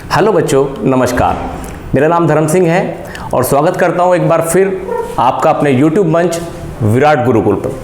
Hello बच्चों, नमस्कार। मेरा नाम धर्म सिंह है और स्वागत करता हूं एक बार फिर आपका अपने YouTube मंच विराट गुरुकुल पर।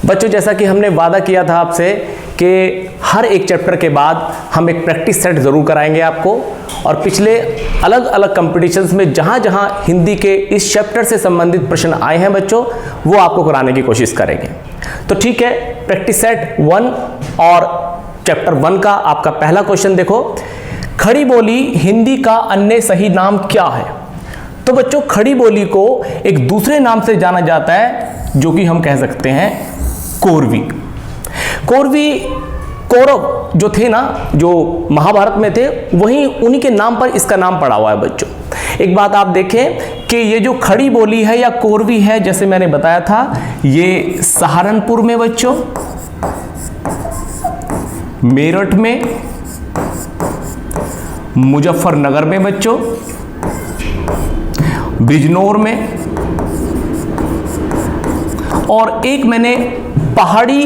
बच्चों, जैसा कि हमने वादा किया था आपसे कि हर एक चैप्टर के बाद हम एक प्रैक्टिस सेट ज़रूर कराएंगे आपको, और पिछले अलग अलग कॉम्पिटिशन्स में जहां जहां हिंदी के इस चैप्टर से संबंधित प्रश्न आए हैं बच्चों, वो आपको कराने की कोशिश करेंगे। तो ठीक है, प्रैक्टिस सेट 1 और चैप्टर 1 का आपका पहला क्वेश्चन देखो। खड़ी बोली हिंदी का अन्य सही नाम क्या है? तो बच्चों, खड़ी बोली को एक दूसरे नाम से जाना जाता है जो कि हम कह सकते हैं कोरवी। कोरवी कौरव जो थे ना, जो महाभारत में थे, वहीं उन्हीं के नाम पर इसका नाम पड़ा हुआ है बच्चों। एक बात आप देखें कि ये जो खड़ी बोली है या कोरवी है, जैसे मैंने बताया था, ये सहारनपुर में बच्चों, मेरठ में, मुजफ्फरनगर में बच्चों, बिजनौर में, और एक मैंने पहाड़ी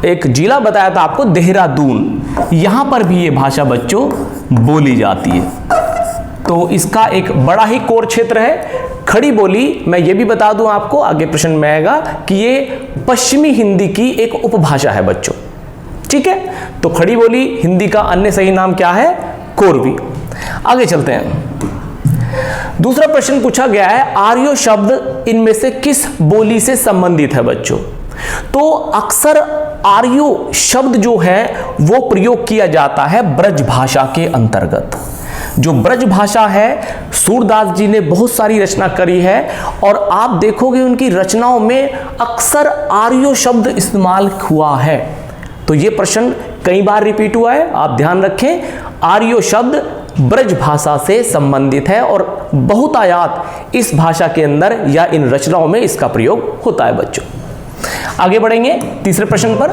एक जिला बताया था आपको, देहरादून, यहां पर भी ये भाषा बच्चों बोली जाती है। तो इसका एक बड़ा ही कोर क्षेत्र है खड़ी बोली। मैं ये भी बता दूं आपको, आगे प्रश्न में आएगा कि ये पश्चिमी हिंदी की एक उपभाषा है बच्चों। ठीक है, तो खड़ी बोली हिंदी का अन्य सही नाम क्या है? कोरवी। आगे चलते हैं। दूसरा प्रश्न पूछा गया है, आर्यो शब्द इनमें से किस बोली से संबंधित है बच्चों? तो अक्सर आर्यो शब्द जो है वो प्रयोग किया जाता है ब्रज भाषा के अंतर्गत। जो ब्रज भाषा है, सूरदास जी ने बहुत सारी रचना करी है, और आप देखोगे उनकी रचनाओं में अक्सर आर्यो शब्द इस्तेमाल हुआ है। तो ये प्रश्न कई बार रिपीट हुआ है, आप ध्यान रखें। आर्यो शब्द ब्रज भाषा से संबंधित है और बहुतायत इस भाषा के अंदर या इन रचनाओं में इसका प्रयोग होता है बच्चों। आगे बढ़ेंगे तीसरे प्रश्न पर।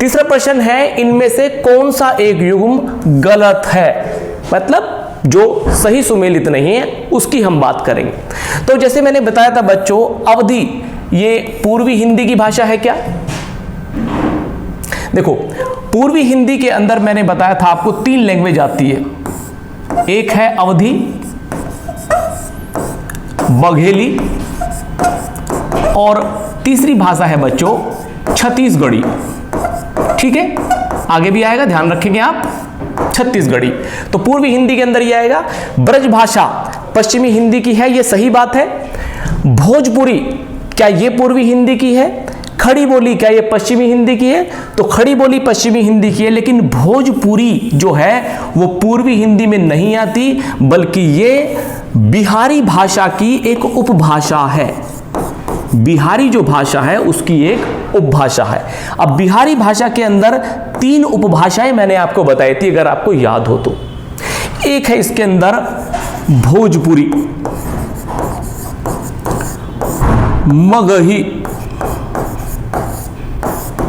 तीसरा प्रश्न है, इनमें से कौन सा एक युग्म गलत है? मतलब जो सही सुमेलित नहीं है उसकी हम बात करेंगे। तो जैसे मैंने बताया था बच्चों, अवधी ये पूर्वी हिंदी की भाषा है क्या? देखो, पूर्वी हिंदी के अंदर मैंने बताया था आपको 3 लैंग्वेज आती है। एक है अवधी, बघेली, और तीसरी भाषा है बच्चों छत्तीसगढ़ी। ठीक है, आगे भी आएगा, ध्यान रखेंगे आप, छत्तीसगढ़ी। तो पूर्वी हिंदी के अंदर ये आएगा। ब्रज भाषा पश्चिमी हिंदी की है, ये सही बात है। भोजपुरी क्या ये पूर्वी हिंदी की है? खड़ी बोली क्या ये पश्चिमी हिंदी की है? तो खड़ी बोली पश्चिमी हिंदी की है, लेकिन भोजपुरी जो है वो पूर्वी हिंदी में नहीं आती, बल्कि ये बिहारी भाषा की एक उपभाषा है। बिहारी जो भाषा है उसकी एक उपभाषा है। अब बिहारी भाषा के अंदर 3 उपभाषाएं मैंने आपको बताई थी, अगर आपको याद हो तो। एक है इसके अंदर भोजपुरी, मगही,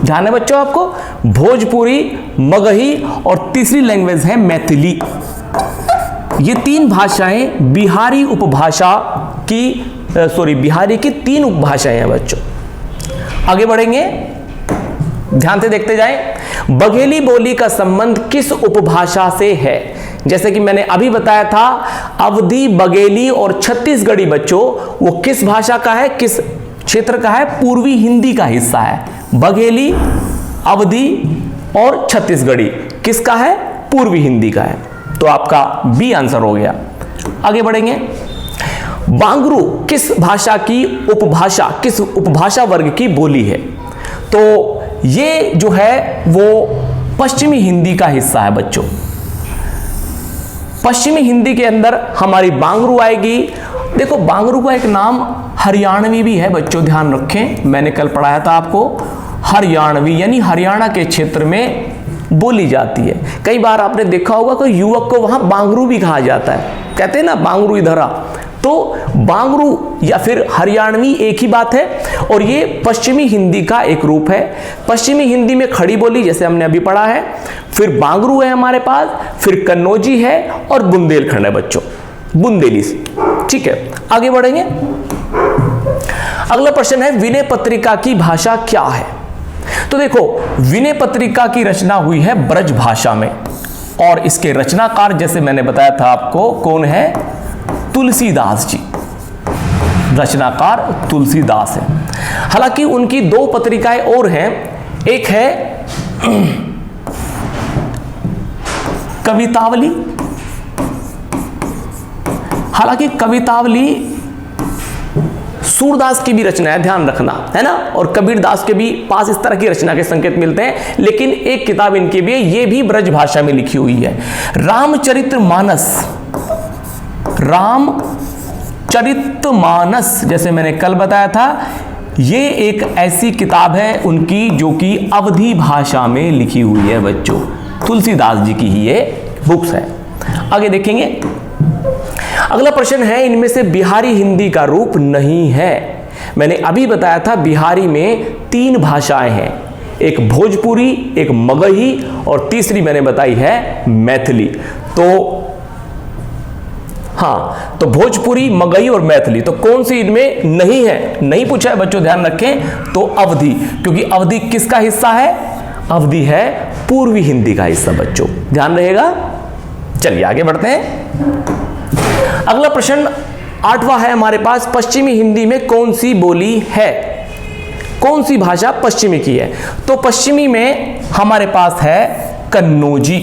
ध्यान है बच्चों आपको, भोजपुरी, मगही, और तीसरी लैंग्वेज है मैथिली। ये 3 भाषाएं बिहारी उपभाषा की बिहारी की 3 उपभाषाएं हैं बच्चों। आगे बढ़ेंगे, ध्यान से देखते जाएं। बघेली बोली का संबंध किस उपभाषा से है? जैसे कि मैंने अभी बताया था, अवधी, बघेली और छत्तीसगढ़ी बच्चों वो किस भाषा का है, किस क्षेत्र का है? पूर्वी हिंदी का हिस्सा है। बघेली, अवधी और छत्तीसगढ़ी किसका है? पूर्वी हिंदी का है। तो आपका बी आंसर हो गया। आगे बढ़ेंगे। बांगरू किस भाषा की उपभाषा, किस उपभाषा वर्ग की बोली है? तो ये जो है वो पश्चिमी हिंदी का हिस्सा है बच्चों। पश्चिमी हिंदी के अंदर हमारी बांगरू आएगी। देखो, बांगरू का एक नाम हरियाणवी भी है बच्चों, ध्यान रखें, मैंने कल पढ़ाया था आपको। हरियाणवी यानी हरियाणा के क्षेत्र में बोली जाती है। कई बार आपने देखा होगा कोई युवक को वहां बांगरू भी कहा जाता है, कहते हैं ना बांगरू इधर आ। तो बांगरू या फिर हरियाणवी एक ही बात है, और ये पश्चिमी हिंदी का एक रूप है। पश्चिमी हिंदी में खड़ी बोली जैसे हमने अभी पढ़ा है, फिर बांगरू है हमारे पास, फिर कन्नौजी है और बुंदेलखंड है बच्चों, बुंदेली। ठीक है, आगे बढ़ेंगे। अगला प्रश्न है, विनय पत्रिका की भाषा क्या है? तो देखो, विनय पत्रिका की रचना हुई है ब्रज भाषा में, और इसके रचनाकार जैसे मैंने बताया था आपको कौन है, तुलसीदास जी। रचनाकार तुलसीदास है। हालांकि उनकी दो पत्रिकाएं और हैं, एक है कवितावली। हालांकि कवितावली सूरदास की भी रचना है, ध्यान रखना है ना, और कबीरदास के भी पास इस तरह की रचना के संकेत मिलते हैं, लेकिन एक किताब इनकी भी है, ये भी ब्रज भाषा में लिखी हुई है, रामचरितमानस। रामचरितमानस जैसे मैंने कल बताया था, ये एक ऐसी किताब है उनकी जो कि अवधी भाषा में लिखी हुई है बच्चों। तुलसीदास जी की ही ये बुक्स है। आगे देखेंगे, अगला प्रश्न है, इनमें से बिहारी हिंदी का रूप नहीं है। मैंने अभी बताया था बिहारी में 3 भाषाएं हैं, एक भोजपुरी, एक मगही और तीसरी मैंने बताई है मैथिली। तो हाँ, तो भोजपुरी, मगही और मैथिली, तो कौन सी इनमें नहीं है? नहीं पूछा है बच्चों, ध्यान रखें, तो अवधी, क्योंकि अवधी किसका हिस्सा है? अवधी है पूर्वी हिंदी का हिस्सा बच्चों, ध्यान रहेगा। चलिए आगे बढ़ते हैं। अगला प्रश्न 8वां है हमारे पास, पश्चिमी हिंदी में कौन सी बोली है? कौन सी भाषा पश्चिमी की है? तो पश्चिमी में हमारे पास है कन्नौजी।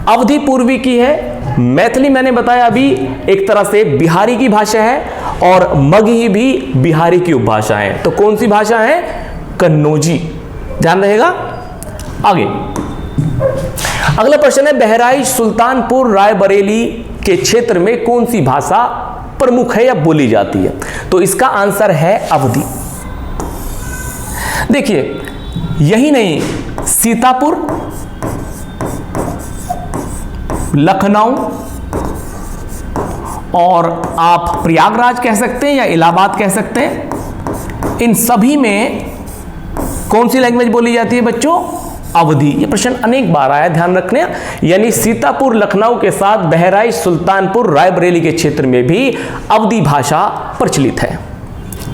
अवधी पूर्वी की है। मैथिली मैंने बताया अभी एक तरह से बिहारी की भाषा है, और मगही भी बिहारी की उपभाषा है। तो कौन सी भाषा है? कन्नौजी, ध्यान रहेगा। आगे अगला प्रश्न है, बहराइच, सुल्तानपुर, रायबरेली के क्षेत्र में कौन सी भाषा प्रमुख है या बोली जाती है? तो इसका आंसर है अवधी। देखिए, यही नहीं, सीतापुर, लखनऊ और आप प्रयागराज कह सकते हैं या इलाहाबाद कह सकते हैं, इन सभी में कौन सी लैंग्वेज बोली जाती है बच्चों? अवधी। ये प्रश्न अनेक बार आया, ध्यान रखने। यानी सीतापुर, लखनऊ के साथ बहराइच, सुल्तानपुर, रायबरेली के क्षेत्र में भी अवधी भाषा प्रचलित है।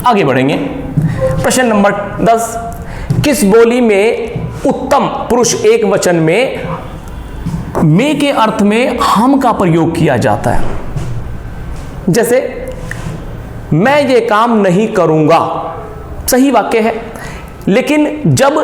आगे बढ़ेंगे। प्रश्न नंबर 10, किस बोली में उत्तम पुरुष एक वचन में के अर्थ में हम का प्रयोग किया जाता है? जैसे मैं ये काम नहीं करूंगा, सही वाक्य है, लेकिन जब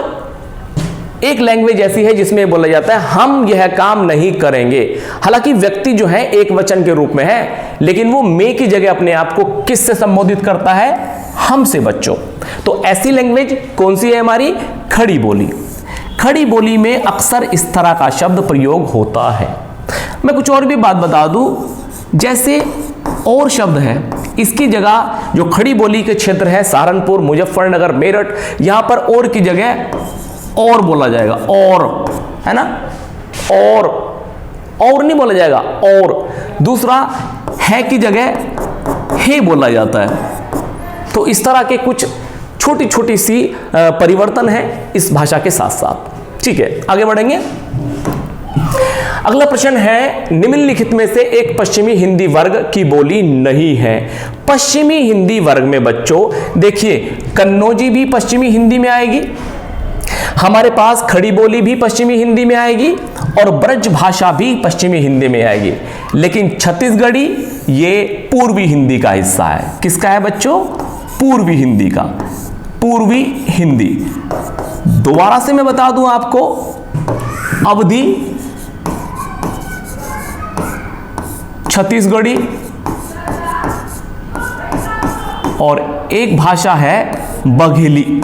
एक लैंग्वेज ऐसी है जिसमें बोला जाता है हम यह काम नहीं करेंगे, हालांकि व्यक्ति जो है एक वचन के रूप में है, लेकिन वो मैं की जगह अपने आप को किससे संबोधित करता है? हम से बच्चों। तो ऐसी लैंग्वेज कौन सी है हमारी? खड़ी बोली। खड़ी बोली में अक्सर इस तरह का शब्द प्रयोग होता है। मैं कुछ और भी बात बता दूं, जैसे और शब्द है, इसकी जगह जो खड़ी बोली के क्षेत्र है सहारनपुर, मुजफ्फरनगर, मेरठ, यहां पर और की जगह और बोला जाएगा, और, है ना, और नहीं बोला जाएगा, और। दूसरा है की जगह हे बोला जाता है। तो इस तरह के कुछ छोटी छोटी सी परिवर्तन है इस भाषा के साथ साथ। ठीक है, आगे बढ़ेंगे। अगला प्रश्न है, निम्नलिखित में से एक पश्चिमी हिंदी वर्ग की बोली नहीं है। पश्चिमी हिंदी वर्ग में बच्चों देखिए, कन्नौजी भी पश्चिमी हिंदी में आएगी, हमारे पास खड़ी बोली भी पश्चिमी हिंदी में आएगी, और ब्रज भाषा भी पश्चिमी हिंदी में आएगी, लेकिन छत्तीसगढ़ी ये पूर्वी हिंदी का हिस्सा है। किसका है बच्चों? पूर्वी हिंदी का। पूर्वी हिंदी, दोबारा से मैं बता दूं आपको, अवधी, छत्तीसगढ़ी और एक भाषा है बघेली।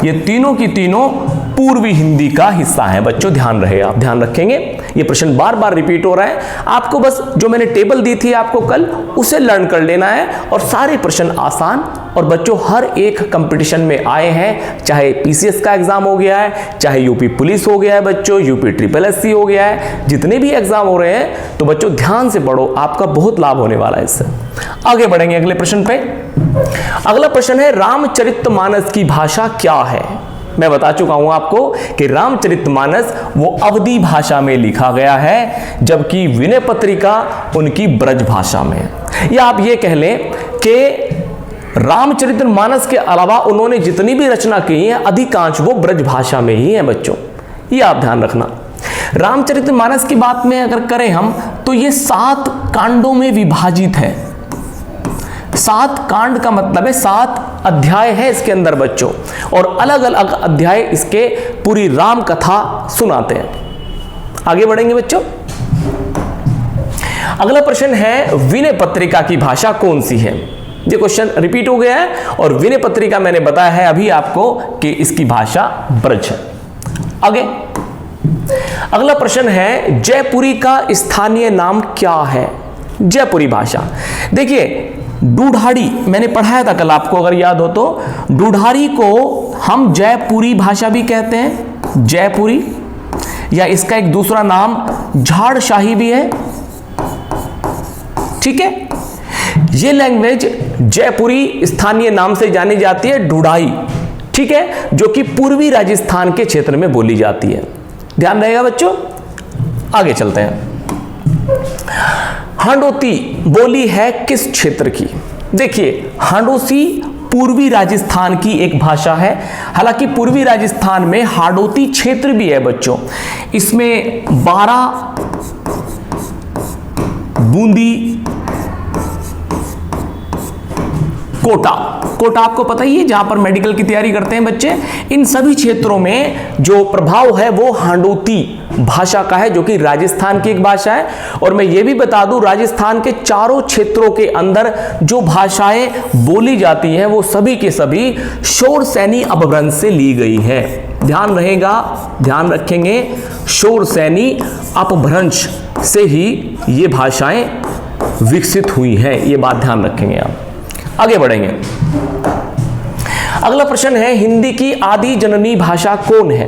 ये तीनों की तीनों पूर्वी हिंदी का हिस्सा है बच्चों, ध्यान रहे, आप ध्यान रखेंगे। ये प्रश्न बार बार रिपीट हो रहा है, आपको बस जो मैंने टेबल दी थी आपको कल, उसे लर्न कर लेना है, और सारे प्रश्न आसान, और बच्चों हर एक कंपटीशन में आए हैं, चाहे पीसीएस का एग्जाम हो गया है, चाहे यूपी पुलिस हो गया है बच्चों, यूपी SSSC हो गया है, जितने भी एग्जाम हो रहे हैं, तो बच्चों ध्यान से पढ़ो, आपका बहुत लाभ होने वाला है इससे। आगे बढ़ेंगे अगले प्रश्न पे। अगला प्रश्न है, रामचरितमानस की भाषा क्या है? मैं बता चुका हूं आपको कि रामचरितमानस वो अवधी भाषा में लिखा गया है, जबकि विनय पत्रिका उनकी ब्रज भाषा में है। या आप ये कह लें कि रामचरितमानस के अलावा उन्होंने जितनी भी रचना की है, अधिकांश वो ब्रज भाषा में ही है बच्चों, ये आप ध्यान रखना। रामचरितमानस की बात में अगर करें हम तो ये 7 कांडों में विभाजित है। 7 कांड का मतलब है 7 अध्याय है इसके अंदर बच्चों, और अलग अलग अध्याय इसके पूरी राम कथा सुनाते हैं। आगे बढ़ेंगे बच्चों। अगला प्रश्न है विनय पत्रिका की भाषा कौन सी है। ये क्वेश्चन रिपीट हो गया है और विनय पत्रिका मैंने बताया है अभी आपको कि इसकी भाषा ब्रज है। आगे अगला प्रश्न है जयपुरी का स्थानीय नाम क्या है। जयपुरी भाषा, देखिए ढूढ़ाड़ी मैंने पढ़ाया था कल आपको, अगर याद हो तो। ढूढ़ाड़ी को हम जयपुरी भाषा भी कहते हैं, जयपुरी, या इसका एक दूसरा नाम झाड़शाही भी है। ठीक है, ये लैंग्वेज जयपुरी स्थानीय नाम से जानी जाती है, ढूढ़ाई। ठीक है, जो कि पूर्वी राजस्थान के क्षेत्र में बोली जाती है। ध्यान रहेगा बच्चों। आगे चलते हैं। हांडोती बोली है किस क्षेत्र की। देखिए हांडोसी पूर्वी राजस्थान की एक भाषा है। हालांकि पूर्वी राजस्थान में हाड़ौती क्षेत्र भी है बच्चों। इसमें 12 बूंदी, कोटा आपको पता ही है, जहां पर मेडिकल की तैयारी करते हैं बच्चे। इन सभी क्षेत्रों में जो प्रभाव है वो हांडोती भाषा का है, जो कि राजस्थान की एक भाषा है। और मैं ये भी बता दूं, राजस्थान के चारों क्षेत्रों के अंदर जो भाषाएं बोली जाती हैं वो सभी के सभी शोरसैनी अपभ्रंश से ली गई है। ध्यान रहेगा, ध्यान रखेंगे, शोरसैनी अपभ्रंश से ही ये भाषाएं विकसित हुई हैं, ये बात ध्यान रखेंगे आप। आगे बढ़ेंगे। अगला प्रश्न है हिंदी की आदि जननी भाषा कौन है।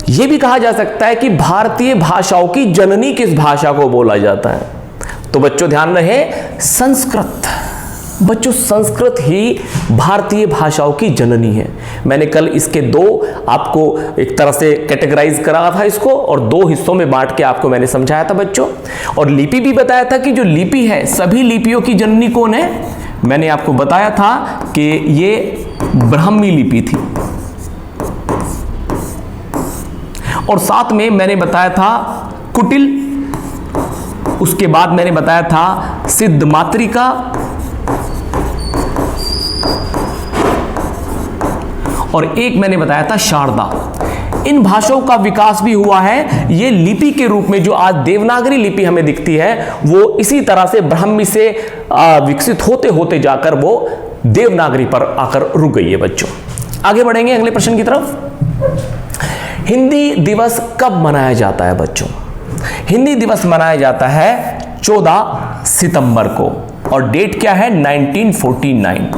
यह भी कहा जा सकता है कि भारतीय भाषाओं की जननी किस भाषा को बोला जाता है। तो बच्चों ध्यान रहे, संस्कृत। बच्चों संस्कृत ही भारतीय भाषाओं की जननी है। मैंने कल इसके 2 आपको एक तरह से कैटेगराइज करा था इसको, और 2 हिस्सों में बांट के आपको मैंने समझाया था बच्चों। और लिपि भी बताया था कि जो लिपि है, सभी लिपियों की जननी कौन है। मैंने आपको बताया था कि ये ब्राह्मी लिपि थी, और साथ में मैंने बताया था कुटिल, उसके बाद मैंने बताया था सिद्ध मातृका, और एक मैंने बताया था शारदा। इन भाषाओं का विकास भी हुआ है। ये लिपि के रूप में जो आज देवनागरी लिपि हमें दिखती है वो इसी तरह से ब्राह्मी से विकसित होते होते जाकर वो देवनागरी पर आकर रुक गई है बच्चों। आगे बढ़ेंगे अगले प्रश्न की तरफ। हिंदी दिवस कब मनाया जाता है बच्चों। हिंदी दिवस मनाया जाता है 14 सितंबर को, और डेट क्या है 1949।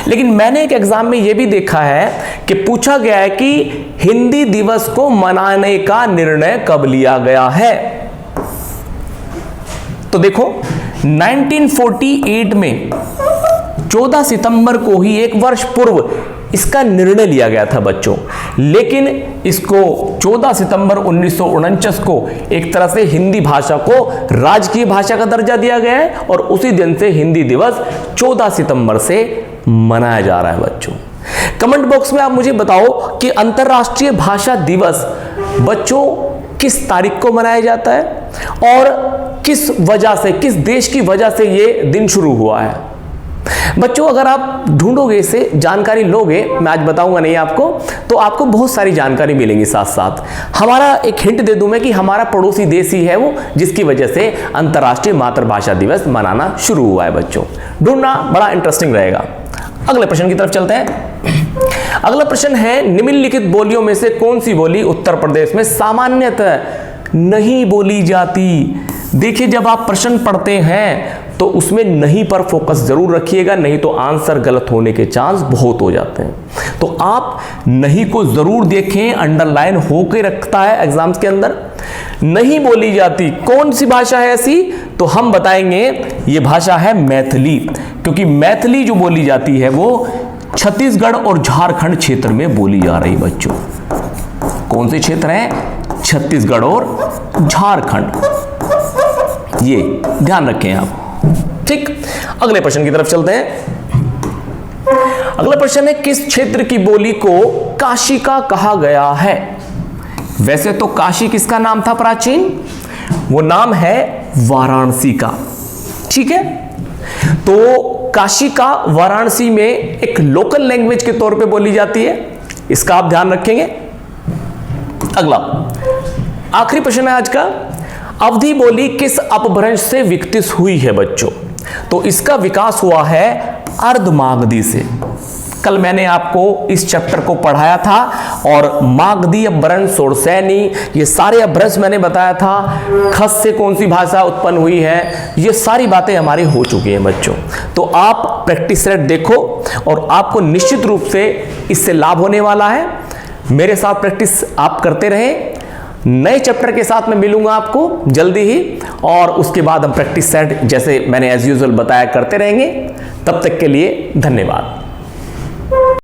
लेकिन मैंने एक एग्जाम में यह भी देखा है कि पूछा गया है कि हिंदी दिवस को मनाने का निर्णय कब लिया गया है। तो देखो 1948 में 14 सितंबर को ही, एक वर्ष पूर्व, इसका निर्णय लिया गया था बच्चों। लेकिन इसको 14 सितंबर 1949 को एक तरह से हिंदी भाषा को राजकीय भाषा का दर्जा दिया गया है, और उसी दिन से हिंदी दिवस 14 सितंबर से मनाया जा रहा है बच्चों। कमेंट बॉक्स में आप मुझे बताओ कि अंतर्राष्ट्रीय भाषा दिवस बच्चों किस तारीख को मनाया जाता है, और किस वजह से, किस देश की वजह से ये दिन शुरू हुआ है। बच्चों अगर आप ढूंढोगे, इसे जानकारी लोगे, मैं आज बताऊंगा नहीं आपको, तो आपको बहुत सारी जानकारी मिलेंगी। साथ साथ हमारा एक हिंट दे दूं मैं कि हमारा पड़ोसी देश ही है वो, जिसकी वजह से अंतर्राष्ट्रीय मातृभाषा दिवस मनाना शुरू हुआ है बच्चों। ढूंढना बड़ा इंटरेस्टिंग रहेगा। अगले प्रश्न की तरफ चलते हैं। अगला प्रश्न है निम्नलिखित बोलियों में से कौन सी बोली उत्तर प्रदेश में सामान्यतः नहीं बोली जाती। देखिए जब आप प्रश्न पढ़ते हैं तो उसमें नहीं पर फोकस जरूर रखिएगा, नहीं तो आंसर गलत होने के चांस बहुत हो जाते हैं। तो आप नहीं को जरूर देखें, अंडरलाइन होके रखता है एग्जाम्स के अंदर। नहीं बोली जाती कौन सी भाषा है ऐसी, तो हम बताएंगे ये भाषा है मैथिली, क्योंकि मैथिली जो बोली जाती है वो छत्तीसगढ़ और झारखंड क्षेत्र में बोली जा रही बच्चों। कौन से क्षेत्र हैं? छत्तीसगढ़ और झारखंड, ये ध्यान रखें आप। ठीक, अगले प्रश्न की तरफ चलते हैं। अगला प्रश्न है किस क्षेत्र की बोली को काशिका कहा गया है। वैसे तो काशी किसका नाम था प्राचीन? वो नाम है वाराणसी का। ठीक है, तो काशी का वाराणसी में एक लोकल लैंग्वेज के तौर पे बोली जाती है, इसका आप ध्यान रखेंगे। अगला आखिरी प्रश्न है आज का, अवधी बोली किस अपभ्रंश से विकसित हुई है बच्चों? तो इसका विकास हुआ है अर्धमागधी से। कल मैंने आपको इस चैप्टर को पढ़ाया था और मागधी अपभ्रंश, सोरसैनी, ये सारे अपभ्रंश मैंने बताया था। खस से कौन सी भाषा उत्पन्न हुई है, ये सारी बातें हमारी हो चुकी हैं बच्चों। तो आप प्रैक्टिस सेट देखो और आपको निश्चित रूप से इससे लाभ होने वाला है। मेरे साथ प्रैक्टिस आप करते रहें। नए चैप्टर के साथ मैं मिलूंगा आपको जल्दी ही, और उसके बाद हम प्रैक्टिस सेट जैसे मैंने एज यूजुअल बताया करते रहेंगे। तब तक के लिए धन्यवाद।